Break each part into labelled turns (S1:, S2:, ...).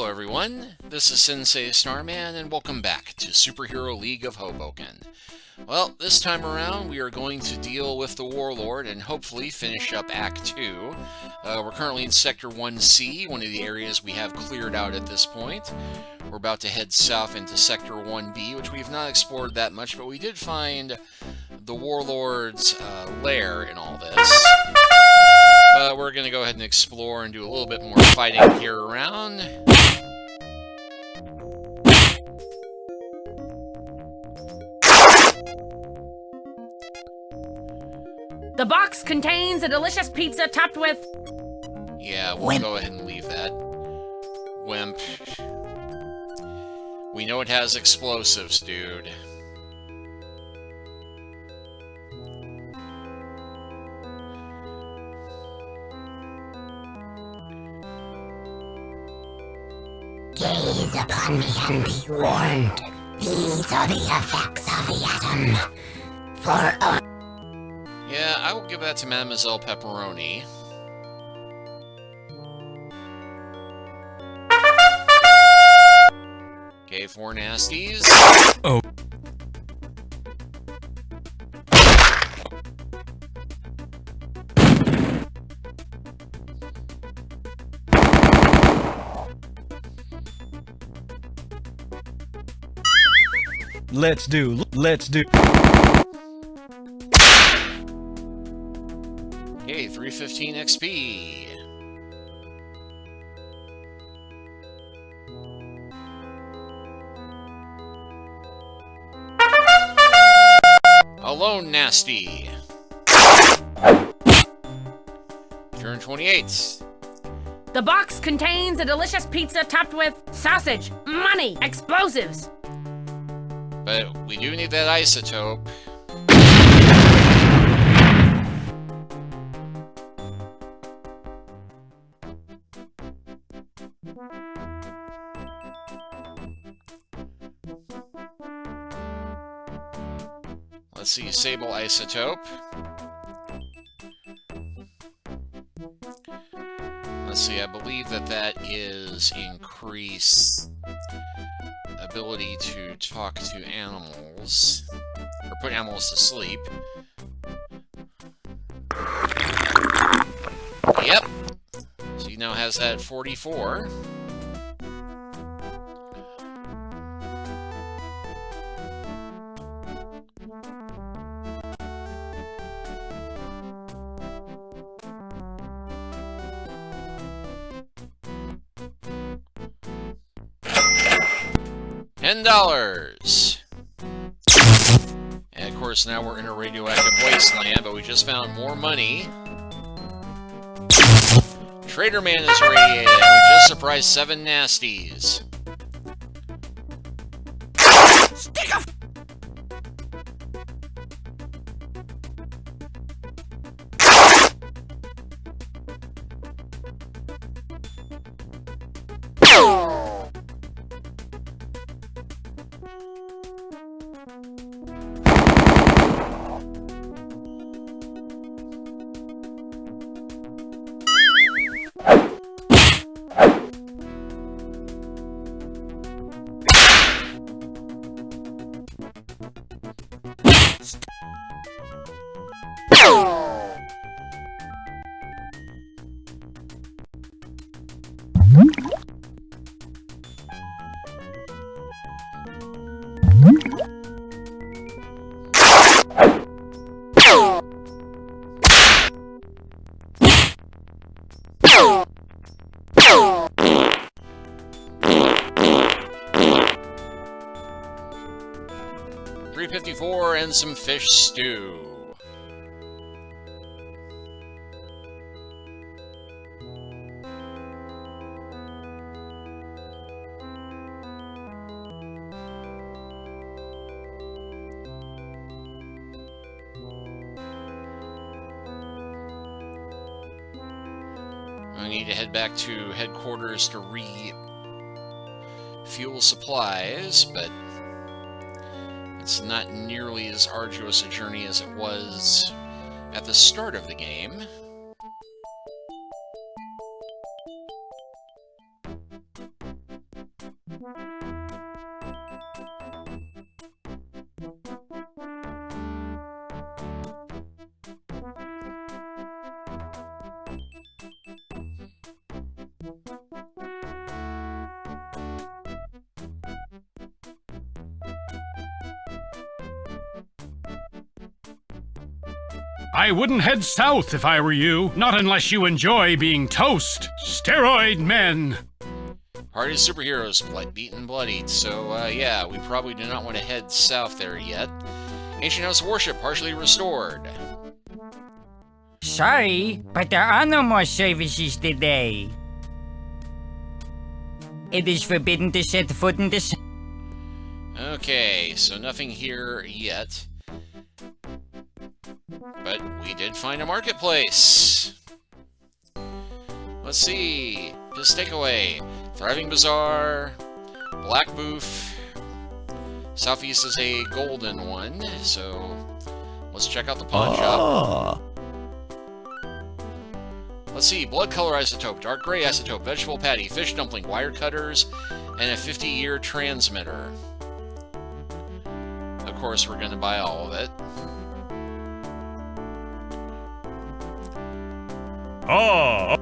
S1: Hello everyone, this is Sensei Starman, and welcome back to Superhero League of Hoboken. Well, this time around we are going to deal with the Warlord and hopefully finish up Act 2. We're currently in Sector 1C, one of the areas we have cleared out at this point. We're about to head south into Sector 1B, which we've not explored that much, but we did find the Warlord's lair in all this. But we're going to go ahead and explore and do a little bit more fighting here around.
S2: The box contains a delicious pizza topped with...
S1: Yeah, we'll go ahead and leave that. Wimp. We know it has explosives, dude.
S3: Gaze upon me and be warned. These are the effects of the atom.
S1: Yeah, I will give that to Mademoiselle Pepperoni. Okay, 4 nasties.
S4: Oh. Let's do.
S1: Okay, 315 XP. Alone nasty. Turn 28.
S2: The box contains a delicious pizza topped with sausage, money, explosives.
S1: But we do need that isotope. Let's see, Sable isotope. Let's see, I believe that is increased ability to talk to animals, or put animals to sleep. Yep. So he now has that 44. $10. And of course now we're in a radioactive wasteland, but we just found more money. Trader Man is irradiated, and we just surprised 7 nasties.
S2: Stick up! $3.54 and some fish stew. I need to head back to headquarters to refuel supplies, but it's not nearly as arduous a journey as it was at the start of the game.
S4: I wouldn't head south if I were you, not unless you enjoy being toast. Steroid men!
S1: Party of superheroes, beaten and bloodied, so yeah, we probably do not want to head south there yet. Ancient House of Worship partially restored.
S5: Sorry, but there are no more services today. It is forbidden to set foot in the...
S1: Okay, so nothing here yet. But we did find a marketplace. Let's see. Piscataway, Thriving Bazaar, Black Booth. Southeast is a golden one, so let's check out the pawn shop. Let's see. Blood color isotope, dark gray isotope, vegetable patty, fish dumpling, wire cutters, and a 50-year transmitter. Of course, we're going to buy all of it.
S4: Oh!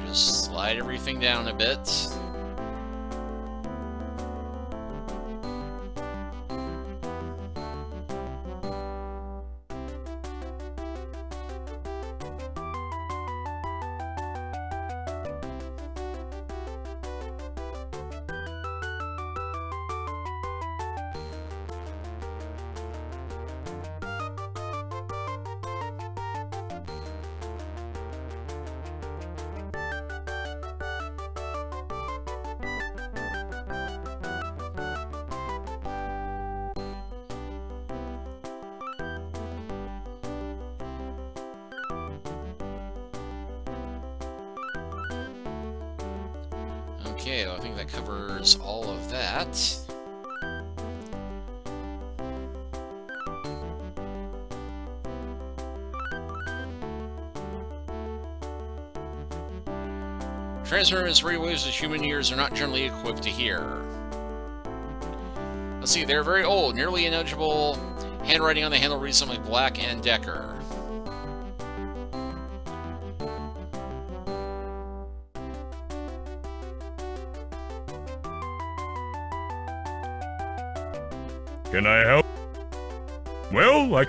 S1: Just slide everything down a bit. Okay, well, I think that covers all of that. Transmitters radio waves that human ears are not generally equipped to hear. Let's see, they're very old, nearly illegible. Handwriting on the handle reads something like Black and Decker.
S4: Can I help? Well,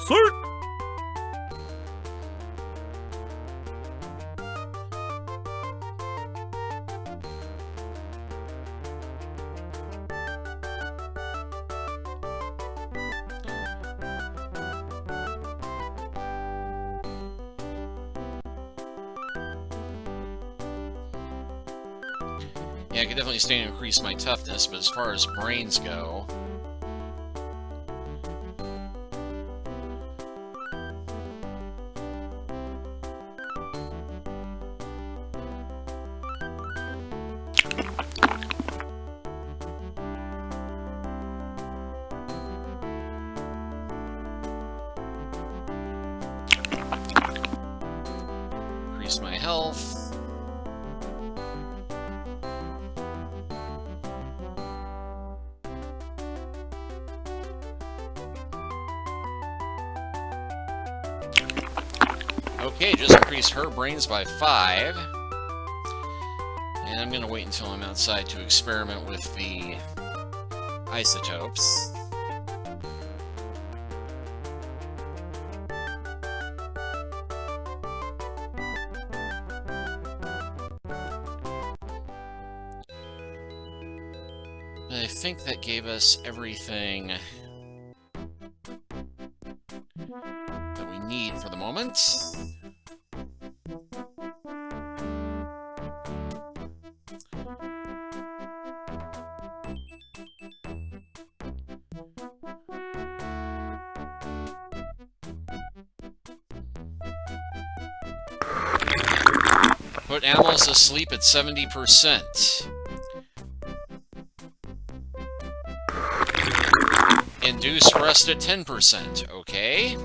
S4: Sir!
S1: Yeah, I could definitely stand to increase my toughness, but as far as brains go... increase my health... Okay, just increased her brains by 5. And I'm going to wait until I'm outside to experiment with the isotopes. I think that gave us everything that we need for the moment. Put animals to sleep at 70%. Induce rest at 10%, okay.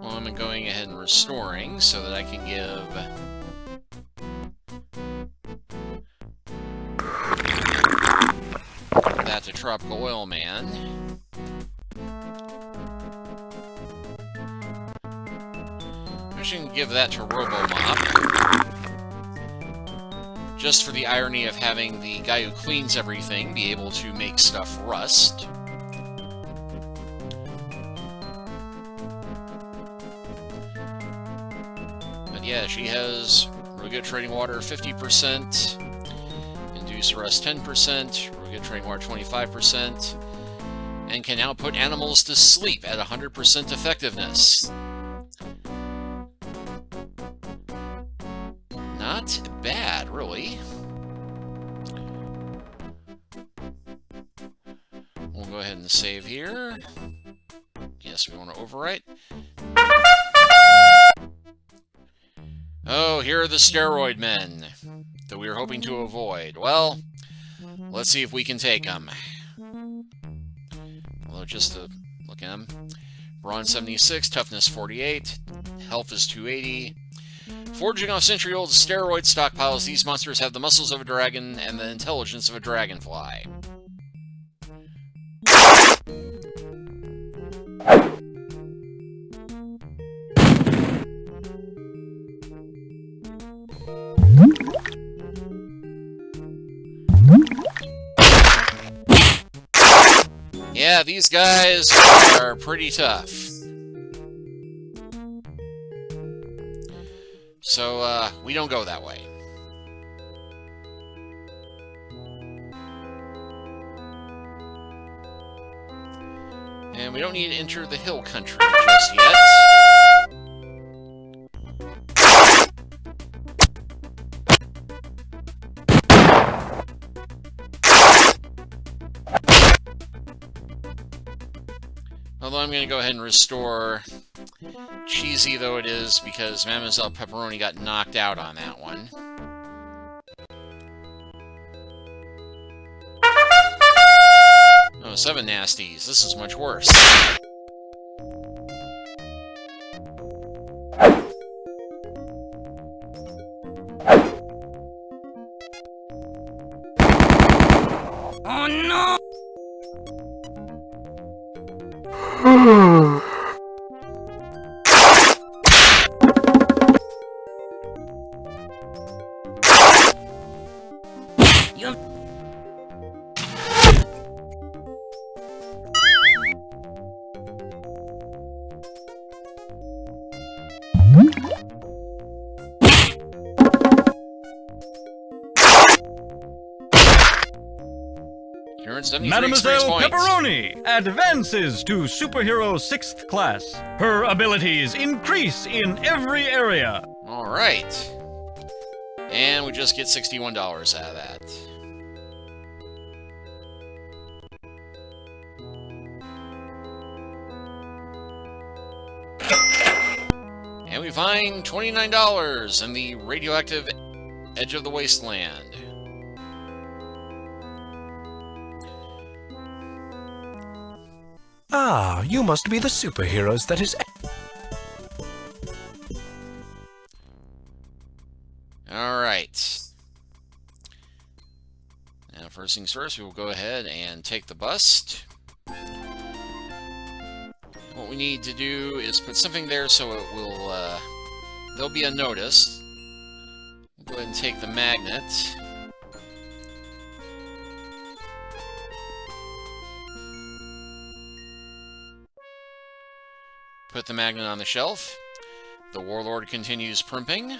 S1: Well, I'm going ahead and restoring so that I can give that to Tropical Oil Man. I can give that to RoboMop. Just for the irony of having the guy who cleans everything be able to make stuff rust. But yeah, she has really good trading water 50%, induce rust 10%, really good trading water 25%, and can now put animals to sleep at 100% effectiveness. Not bad, really. We'll go ahead and save here. Yes, we want to overwrite. Oh, here are the steroid men that we were hoping to avoid. Well, let's see if we can take them. Although, just to look at them. Brawn 76, toughness 48, health is 280. Forging off century-old steroid stockpiles, these monsters have the muscles of a dragon and the intelligence of a dragonfly. Yeah, these guys are pretty tough. So, we don't go that way. And we don't need to enter the hill country just yet. Although I'm going to go ahead and restore, cheesy though it is, because Mademoiselle Pepperoni got knocked out on that one. Oh, 7 nasties. This is much worse.
S5: Oh no!
S4: Mademoiselle Pepperoni advances to Superhero 6th Class. Her abilities increase in every area.
S1: Alright. And we just get $61 out of that. And we find $29 in the radioactive edge of the wasteland.
S6: Ah, you must be the superheroes that is...
S1: Alright. Now, first First things first, we will go ahead and take the bust. What we need to do is put something there so it will, they'll be unnoticed. We'll go ahead and take the magnet. Put the magnet on the shelf. The Warlord continues primping.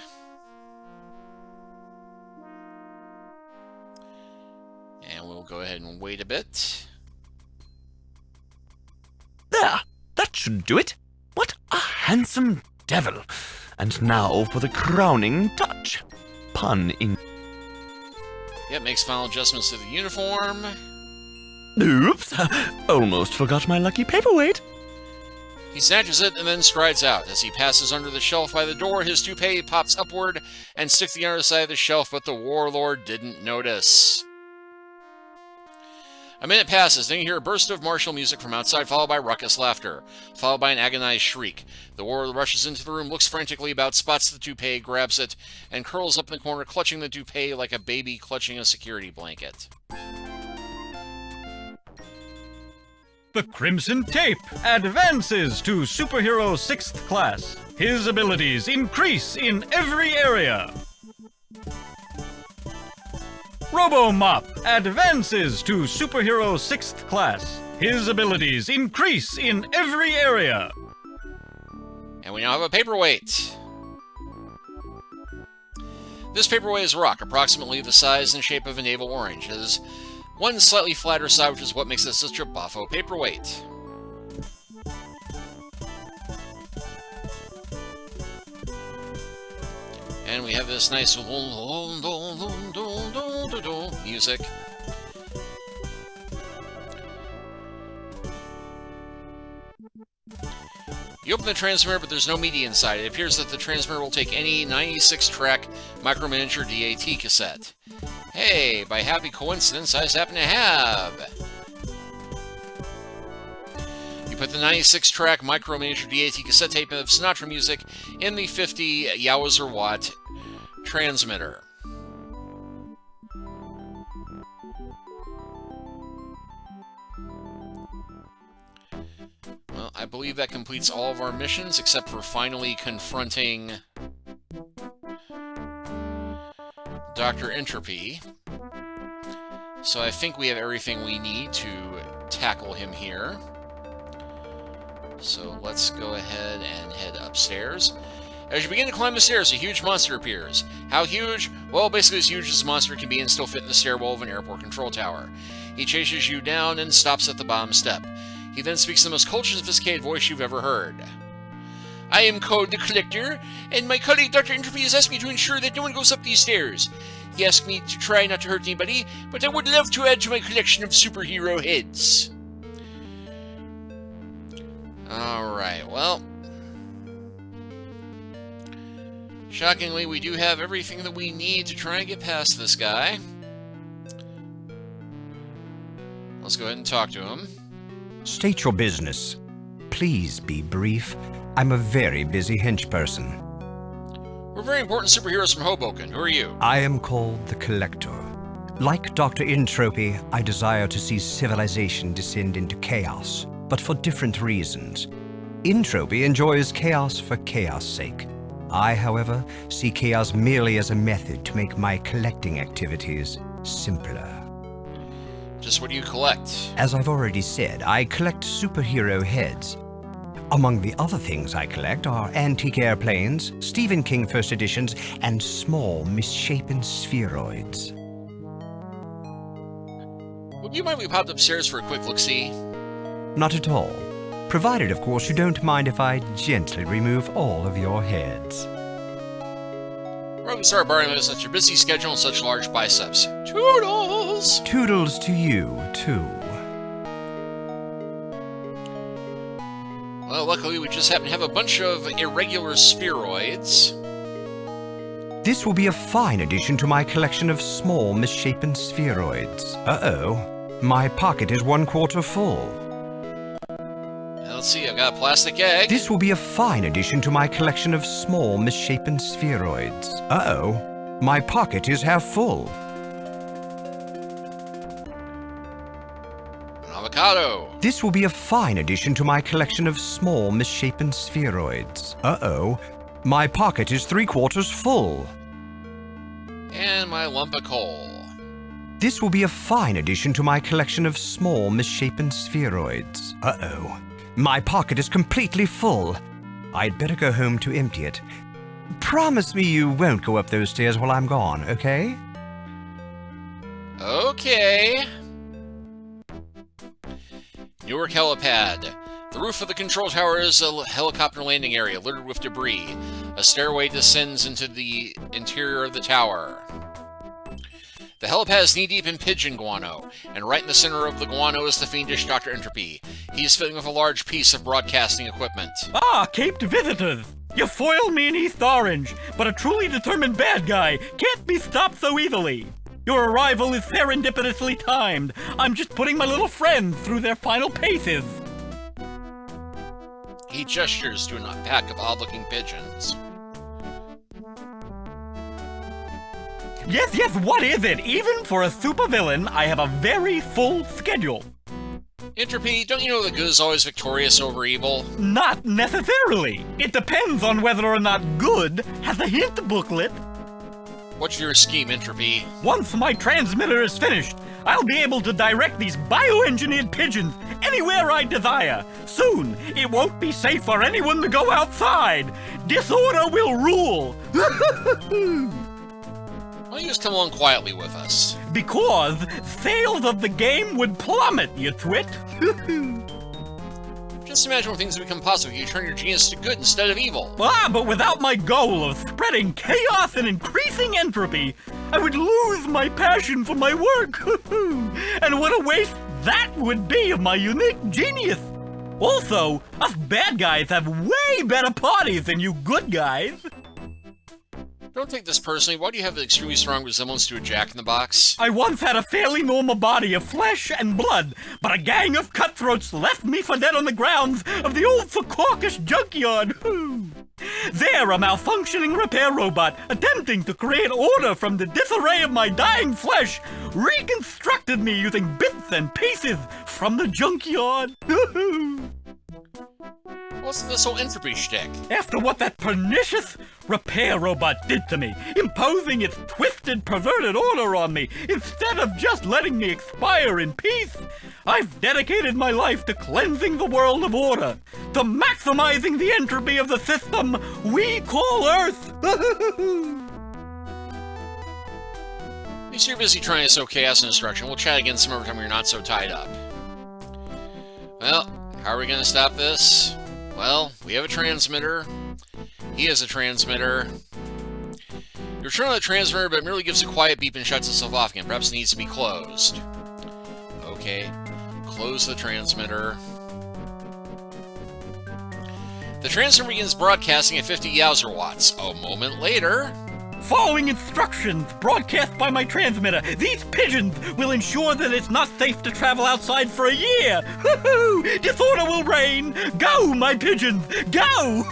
S1: And we'll go ahead and wait a bit.
S6: There! That should do it. What a handsome devil. And now for the crowning touch. Pun in...
S1: Yep, makes final adjustments to the uniform.
S6: Oops! Almost forgot my lucky paperweight.
S1: He snatches it and then strides out. As he passes under the shelf by the door, his toupee pops upward and sticks to the underside of the shelf, but the Warlord didn't notice. A minute passes, then you hear a burst of martial music from outside, followed by raucous laughter, followed by an agonized shriek. The Warlord rushes into the room, looks frantically about, spots the toupee, grabs it, and curls up in the corner, clutching the toupee like a baby clutching a security blanket.
S4: The Crimson Tape advances to Superhero 6th Class. His abilities increase in every area. Robo-Mop advances to Superhero 6th Class. His abilities increase in every area.
S1: And we now have a paperweight. This paperweight is a rock, approximately the size and shape of a navel orange. It has one slightly flatter side, which is what makes it such a buffo paperweight. And we have this nice music. You open the transmitter, but there's no media inside. It appears that the transmitter will take any 96-track micro-miniature DAT cassette. Hey, by happy coincidence, I just happen to have. You put the 96-track micro-miniature DAT cassette tape of Sinatra music in the 50 Yowzer watt transmitter. Well, I believe that completes all of our missions, except for finally confronting Doctor Entropy. So I think we have everything we need to tackle him here. So let's go ahead and head upstairs. As you begin to climb the stairs, a huge monster appears. How huge? Well, basically as huge as a monster can be and still fit in the stairwell of an airport control tower. He chases you down and stops at the bottom step. He then speaks in the most cultured, sophisticated voice you've ever heard. I am Code the Collector, and my colleague Doctor Entropy has asked me to ensure that no one goes up these stairs. He asked me to try not to hurt anybody, but I would love to add to my collection of superhero heads. Alright, well, shockingly, we do have everything that we need to try and get past this guy. Let's go ahead and talk to him.
S7: State your business. Please be brief. I'm a very busy henchperson.
S1: We're very important superheroes from Hoboken. Who are you?
S7: I am called the Collector. Like Doctor Entropy, I desire to see civilization descend into chaos, but for different reasons. Entropy enjoys chaos for chaos' sake. I, however, see chaos merely as a method to make my collecting activities simpler.
S1: Just what do you collect?
S7: As I've already said, I collect superhero heads. Among the other things I collect are antique airplanes, Stephen King first editions, and small, misshapen spheroids.
S1: Would you mind if we popped upstairs for a quick look-see?
S7: Not at all. Provided, of course, you don't mind if I gently remove all of your heads.
S1: Well, we start borrowing with such a busy schedule and such large biceps. Toodles!
S7: Toodles to you, too.
S1: Well, luckily we just happen to have a bunch of irregular spheroids.
S7: This will be a fine addition to my collection of small, misshapen spheroids. Uh-oh. My pocket is 1/4 full.
S1: Let's see, I've got a plastic egg.
S7: This will be a fine addition to my collection of small, misshapen spheroids. Uh-oh. My pocket is half full.
S1: Avocado.
S7: This will be a fine addition to my collection of small, misshapen spheroids. Uh-oh. My pocket is 3/4 full.
S1: And my lump of coal.
S7: This will be a fine addition to my collection of small, misshapen spheroids. Uh-oh. My pocket is completely full. I'd better go home to empty it. Promise me you won't go up those stairs while I'm gone, okay?
S1: Okay. Newark helipad. The roof of the control tower is a helicopter landing area littered with debris. A stairway descends into the interior of the tower. The helipad is knee-deep in pigeon guano, and right in the center of the guano is the fiendish Doctor Entropy. He is filling with a large piece of broadcasting equipment.
S4: Ah, caped visitors! You foiled me in East Orange, but a truly determined bad guy can't be stopped so easily. Your arrival is serendipitously timed. I'm just putting my little friends through their final paces.
S1: He gestures to a pack of odd-looking pigeons.
S4: Yes, what is it? Even for a supervillain, I have a very full schedule.
S1: Entropy, don't you know that good is always victorious over evil?
S4: Not necessarily. It depends on whether or not good has a hint booklet.
S1: What's your scheme, Entropy?
S4: Once my transmitter is finished, I'll be able to direct these bioengineered pigeons anywhere I desire. Soon, it won't be safe for anyone to go outside. Disorder will rule.
S1: Why don't you just come along quietly with us?
S4: Because sales of the game would plummet, you twit.
S1: Just imagine when things become possible if you turn your genius to good instead of evil.
S4: But without my goal of spreading chaos and increasing entropy, I would lose my passion for my work. And what a waste that would be of my unique genius. Also, us bad guys have way better parties than you good guys.
S1: Don't take this personally. Why do you have an extremely strong resemblance to a jack-in-the-box?
S4: I once had a fairly normal body of flesh and blood, but a gang of cutthroats left me for dead on the grounds of the old Secaucus junkyard. There, a malfunctioning repair robot, attempting to create order from the disarray of my dying flesh, reconstructed me using bits and pieces from the junkyard.
S1: What's this whole entropy shtick?
S4: After what that pernicious repair robot did to me, imposing its twisted, perverted order on me, instead of just letting me expire in peace, I've dedicated my life to cleansing the world of order, to maximizing the entropy of the system we call Earth.
S1: At least you're busy trying to sow chaos and destruction. We'll chat again some other time when you're not so tied up. Well, how are we going to stop this? Well, we have a transmitter. He has a transmitter. You turn on the transmitter, but it merely gives a quiet beep and shuts itself off again. Perhaps it needs to be closed. Okay. Close the transmitter. The transmitter begins broadcasting at 50 Yowzer watts. A moment later...
S4: Following instructions broadcast by my transmitter, these pigeons will ensure that it's not safe to travel outside for a year. Disorder will reign. Go, my pigeons, go!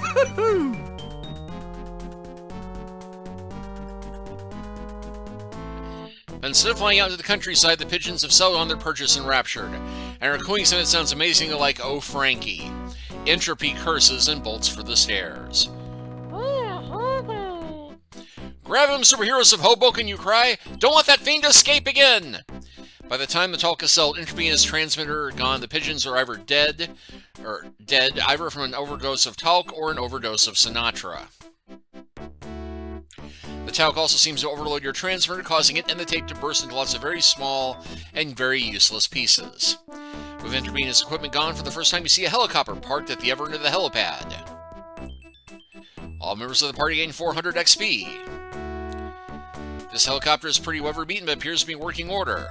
S1: But instead of flying out to the countryside, the pigeons have settled on their perches and raptured, and are cooing something that sounds amazingly like "Oh, Frankie." Entropy curses and bolts for the stairs. Grab him, superheroes of Hoboken, you cry! Don't let that fiend escape again! By the time the talk is settled, Entropy and his transmitter are gone. The pigeons are either dead, either from an overdose of talc or an overdose of Sinatra. The talc also seems to overload your transmitter, causing it and the tape to burst into lots of very small and very useless pieces. With Entropy and his equipment gone, for the first time you see a helicopter parked at the other end of the helipad. All members of the party gain 400 XP. This helicopter is pretty weather beaten, but appears to be in working order.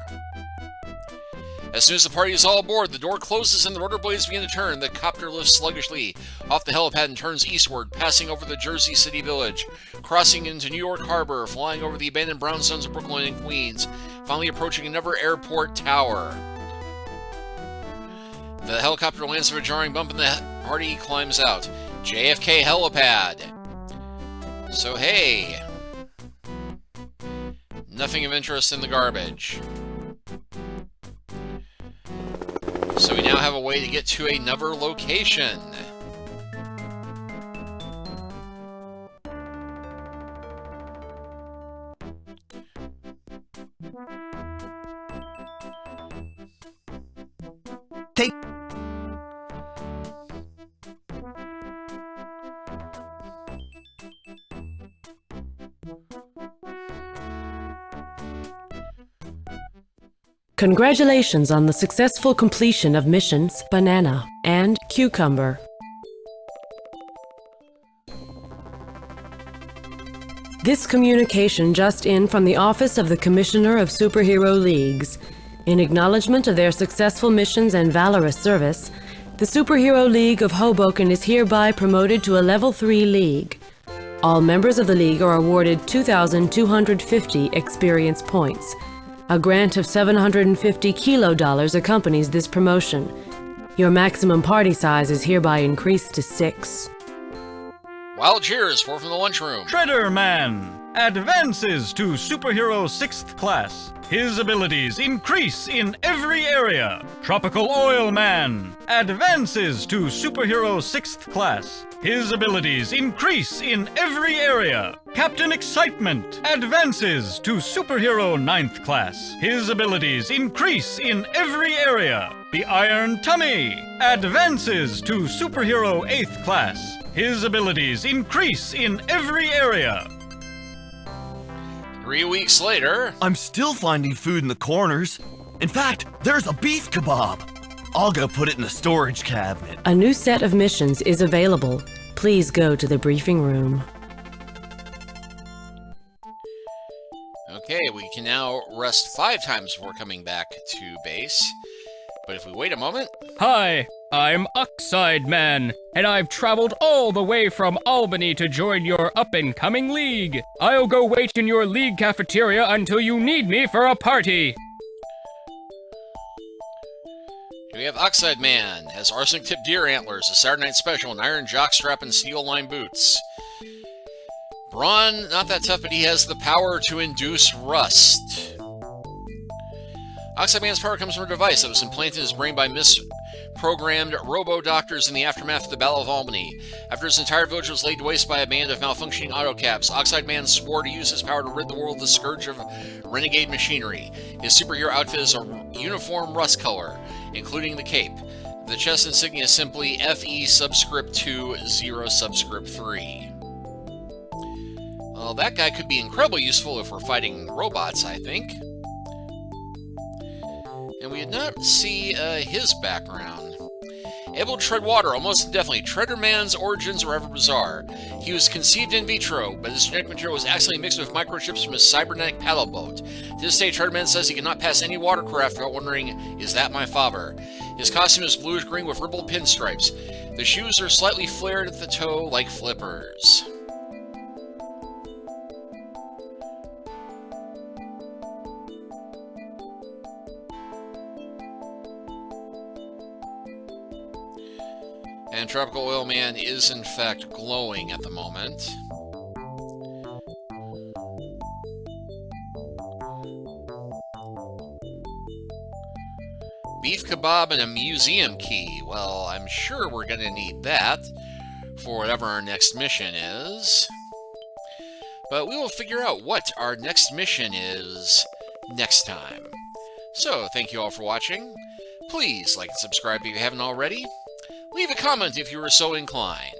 S1: As soon as the party is all aboard, the door closes and the rotor blades begin to turn. The copter lifts sluggishly off the helipad and turns eastward, passing over the Jersey City Village, crossing into New York Harbor, flying over the abandoned brownstones of Brooklyn and Queens, finally approaching another airport tower. The helicopter lands with a jarring bump and the party climbs out. JFK helipad. So hey, nothing of interest in the garbage. So we now have a way to get to another location.
S6: Take.
S8: Congratulations on the successful completion of missions Banana and Cucumber. This communication just in from the Office of the Commissioner of Superhero Leagues. In acknowledgement of their successful missions and valorous service, the Superhero League of Hoboken is hereby promoted to a Level 3 League. All members of the League are awarded 2,250 experience points. A grant of $750 kilo accompanies this promotion. Your maximum party size is hereby increased to 6.
S1: Wild cheers for from the lunchroom.
S4: Shredder Man advances to Superhero 6th Class. His abilities increase in every area. Tropical Oil Man advances to Superhero 6th Class. His abilities increase in every area. Captain Excitement advances to Superhero 9th Class. His abilities increase in every area. The Iron Tummy advances to Superhero 8th Class. His abilities increase in every area.
S1: 3 weeks later...
S6: I'm still finding food in the corners. In fact, there's a beef kebab. I'll go put it in the storage cabinet.
S8: A new set of missions is available. Please go to the briefing room.
S1: Okay, we can now rest 5 times before coming back to base. But if we wait a moment...
S9: Hi, I'm Oxide Man, and I've traveled all the way from Albany to join your up-and-coming league. I'll go wait in your league cafeteria until you need me for a party.
S1: We have Oxide Man, has arsenic-tipped deer antlers, a Saturday Night Special, an iron jockstrap, and steel-lined boots. Brawn, not that tough, but he has the power to induce rust. Oxide Man's power comes from a device that was implanted in his brain by misprogrammed robo-doctors in the aftermath of the Battle of Albany. After his entire village was laid to waste by a band of malfunctioning autocaps, Oxide Man swore to use his power to rid the world of the scourge of renegade machinery. His superhero outfit is a uniform rust color, including the cape. The chest insignia is simply FE subscript 2, 0 subscript 3. Well, that guy could be incredibly useful if we're fighting robots, I think. And we did not see his background. Able to tread water, almost indefinitely. Treader Man's origins are ever bizarre. He was conceived in vitro, but his genetic material was accidentally mixed with microchips from his cybernetic paddle boat. To this day, Treader Man says he cannot pass any watercraft without wondering, is that my father? His costume is bluish-green with rippled pinstripes. The shoes are slightly flared at the toe like flippers. And Tropical Oil Man is, in fact, glowing at the moment. Beef kebab and a museum key. Well, I'm sure we're going to need that for whatever our next mission is. But we will figure out what our next mission is next time. So, thank you all for watching. Please like and subscribe if you haven't already. Leave a comment if you were so inclined,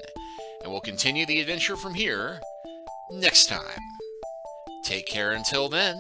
S1: and we'll continue the adventure from here next time. Take care until then.